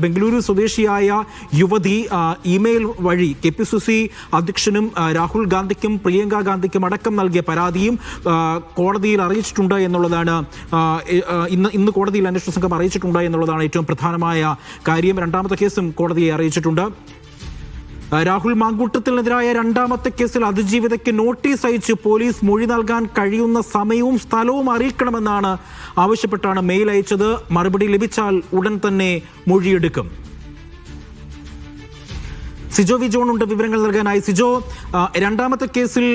ബംഗളൂരു സ്വദേശിയായ യുവതി ഇമെയിൽ വഴി കെപിസിസി അധ്യക്ഷനും രാഹുൽ ഗാന്ധിക്കും പ്രിയങ്ക ഗാന്ധിക്കും അടക്കം നൽകിയ പരാതിയും കോടതിയിൽ അറിയിച്ചിട്ടുണ്ട് എന്നുള്ളതാണ് ഇന്ന് കോടതിയിൽ അന്വേഷണ സംഘം അറിയിച്ചിട്ടുണ്ട് എന്നുള്ളതാണ് ഏറ്റവും പ്രധാനമായ കാര്യം. രണ്ടാമത്തെ കേസും കോടതിയെ അറിയിച്ചിട്ടുണ്ട്. രാഹുൽ മാങ്കൂട്ടത്തിനെതിരായ രണ്ടാമത്തെ കേസിൽ അതിജീവിതയ്ക്ക് നോട്ടീസ് അയച്ച് പോലീസ് മൊഴി നൽകാൻ കഴിയുന്ന സമയവും സ്ഥലവും അറിയിക്കണമെന്നാണ് ആവശ്യപ്പെട്ടാണ് മെയിൽ അയച്ചത്. മറുപടി ലഭിച്ചാൽ ഉടൻ തന്നെ മൊഴിയെടുക്കും. സിജോ വി ജോൺ ഉണ്ട് വിവരങ്ങൾ നൽകാനായി. സിജോ, രണ്ടാമത്തെ കേസിൽ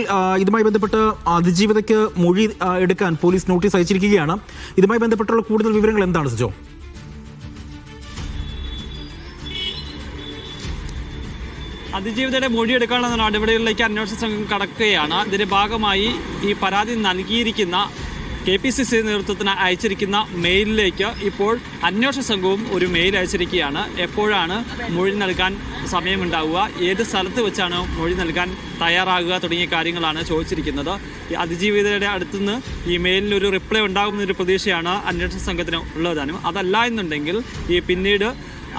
ഇതുമായി ബന്ധപ്പെട്ട് അതിജീവിതയ്ക്ക് മൊഴി എടുക്കാൻ പോലീസ് നോട്ടീസ് അയച്ചിരിക്കുകയാണ്. ഇതുമായി ബന്ധപ്പെട്ടുള്ള കൂടുതൽ വിവരങ്ങൾ എന്താണ് സിജോ? അതിജീവിതയുടെ മൊഴിയെടുക്കാനുള്ള നടപടികളിലേക്ക് അന്വേഷണ സംഘം കടക്കുകയാണ്. ഇതിന്റെ ഭാഗമായി ഈ പരാതി നൽകിയിരിക്കുന്ന KPCC നേതൃത്വത്തിന് അയച്ചിരിക്കുന്ന മെയിലിലേക്ക് ഇപ്പോൾ അന്വേഷണ സംഘവും ഒരു മെയിൽ അയച്ചിരിക്കുകയാണ്. എപ്പോഴാണ് മൊഴി നൽകാൻ സമയമുണ്ടാവുക, ഏത് സ്ഥലത്ത് വെച്ചാണ് മൊഴി നൽകാൻ തയ്യാറാകുക തുടങ്ങിയ കാര്യങ്ങളാണ് ചോദിച്ചിരിക്കുന്നത്. ഈ അതിജീവിതയുടെ അടുത്തുനിന്ന് ഈ മെയിലിനൊരു റിപ്ലൈ ഉണ്ടാകുമെന്നൊരു പ്രതീക്ഷയാണ് അന്വേഷണ സംഘത്തിന് ഉള്ളതാനും. അതല്ല എന്നുണ്ടെങ്കിൽ ഈ പിന്നീട്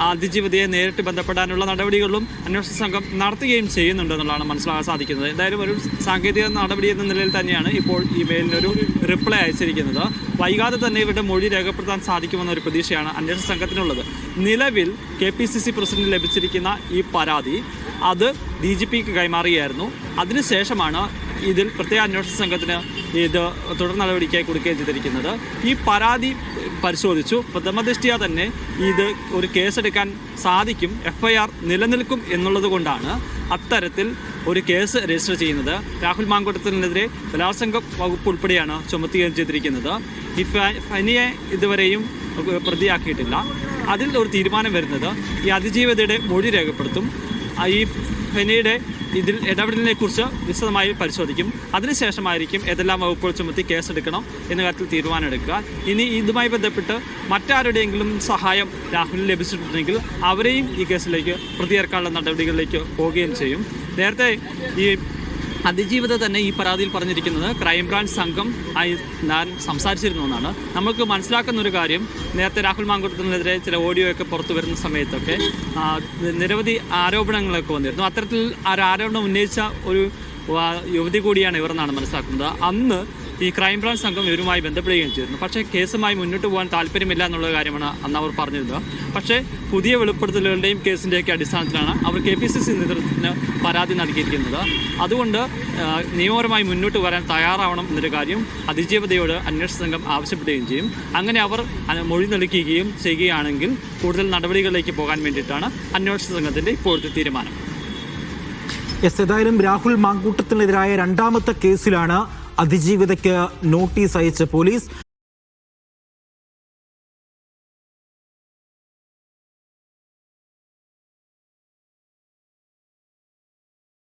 അതിജീവിതയെ നേരിട്ട് ബന്ധപ്പെടാനുള്ള നടപടികളും അന്വേഷണ സംഘം നടത്തുകയും ചെയ്യുന്നുണ്ടെന്നുള്ളതാണ് മനസ്സിലാക്കാൻ സാധിക്കുന്നത്. എന്തായാലും ഒരു സാങ്കേതിക നടപടി എന്ന നിലയിൽ തന്നെയാണ് ഇപ്പോൾ ഈ മെയിലിനൊരു റിപ്ലൈ അയച്ചിരിക്കുന്നത്. വൈകാതെ തന്നെ ഇവരുടെ മൊഴി രേഖപ്പെടുത്താൻ സാധിക്കുമെന്നൊരു പ്രതീക്ഷയാണ് അന്വേഷണ സംഘത്തിനുള്ളത്. നിലവിൽ KPCC പ്രസിഡന്റ് ലഭിച്ചിരിക്കുന്ന ഈ പരാതി അത് DGPക്ക് കൈമാറുകയായിരുന്നു. അതിനുശേഷമാണ് ഇതിൽ പ്രത്യേക അന്വേഷണ സംഘത്തിന് ഇത് തുടർ നടപടിക്കായി കൊടുക്കുകയും ചെയ്തിരിക്കുന്നത്. ഈ പരാതി പരിശോധിച്ചു. പ്രഥമദൃഷ്ട്യാ തന്നെ ഇത് ഒരു കേസെടുക്കാൻ സാധിക്കും, FIR നിലനിൽക്കും എന്നുള്ളത് കൊണ്ടാണ് അത്തരത്തിൽ ഒരു കേസ് രജിസ്റ്റർ ചെയ്യുന്നത്. രാഹുൽ മാങ്കൂട്ടത്തിനെതിരെ ബലാത്സംഗ വകുപ്പ് ഉൾപ്പെടെയാണ് ചുമത്തുകയും ചെയ്തിരിക്കുന്നത്. ഈ ഫനിയെ ഇതുവരെയും പ്രതിയാക്കിയിട്ടില്ല. അതിൽ ഒരു തീരുമാനം വരുന്നത് ഈ അതിജീവിതയുടെ മൊഴി രേഖപ്പെടുത്തും. ഈ ഫനിയുടെ ഇതിൽ ഇടപെടലിനെ കുറിച്ച് വിശദമായി പരിശോധിക്കും. അതിനുശേഷമായിരിക്കും ഏതെല്ലാം വകുപ്പുകൾ ചുമത്തി കേസെടുക്കണം എന്ന കാര്യത്തിൽ തീരുമാനമെടുക്കുക. ഇനി ഇതുമായി ബന്ധപ്പെട്ട് മറ്റാരുടെയെങ്കിലും സഹായം രാഹുലിന് ലഭിച്ചിട്ടുണ്ടെങ്കിൽ അവരെയും ഈ കേസിലേക്ക് പ്രതിയേർക്കാനുള്ള നടപടികളിലേക്ക് പോവുകയും ചെയ്യും. നേരത്തെ ഈ അതിജീവിത തന്നെ ഈ പരാതിയിൽ പറഞ്ഞിരിക്കുന്നത് ക്രൈംബ്രാഞ്ച് സംഘം ആയി ഞാൻ സംസാരിച്ചിരുന്നു എന്നാണ്. നമുക്ക് മനസ്സിലാക്കുന്ന ഒരു കാര്യം, നേരത്തെ രാഹുൽ മാങ്കൂട്ടത്തിനെതിരെ ചില ഓഡിയോയൊക്കെ പുറത്തു വരുന്ന സമയത്തൊക്കെ നിരവധി ആരോപണങ്ങളൊക്കെ വന്നിരുന്നു. അത്തരത്തിൽ ആരോപണം ഉന്നയിച്ച ഒരു യുവതി കൂടിയാണ് ഇവർ എന്നാണ് മനസ്സിലാക്കുന്നത്. അന്ന് ഈ ക്രൈംബ്രാഞ്ച് സംഘം ഇവരുമായി ബന്ധപ്പെടുകയും ചെയ്തിരുന്നു. പക്ഷേ കേസുമായി മുന്നോട്ട് പോകാൻ താല്പര്യമില്ല എന്നുള്ള കാര്യമാണ് അന്ന് അവർ പറഞ്ഞിരുന്നത്. പക്ഷേ പുതിയ വെളിപ്പെടുത്തലുകളുടെയും കേസിൻ്റെയൊക്കെ അടിസ്ഥാനത്തിലാണ് അവർ KPCC നേതൃത്വത്തിന് പരാതി നൽകിയിരിക്കുന്നത്. അതുകൊണ്ട് നിയമപരമായി മുന്നോട്ട് വരാൻ തയ്യാറാവണം എന്നൊരു കാര്യം അതിജീവിതയോട് അന്വേഷണ സംഘം ആവശ്യപ്പെടുകയും ചെയ്യും. അങ്ങനെ അവർ മൊഴി നൽകുകയും ചെയ്യുകയാണെങ്കിൽ കൂടുതൽ നടപടികളിലേക്ക് പോകാൻ വേണ്ടിയിട്ടാണ് അന്വേഷണ സംഘത്തിൻ്റെ ഇപ്പോഴത്തെ തീരുമാനം. ഏതായാലും രാഹുൽ മാങ്കൂട്ടത്തിനെതിരായ രണ്ടാമത്തെ കേസിലാണ് അതിജീവിതയ്ക്ക് നോട്ടീസ് അയച്ച പോലീസ്.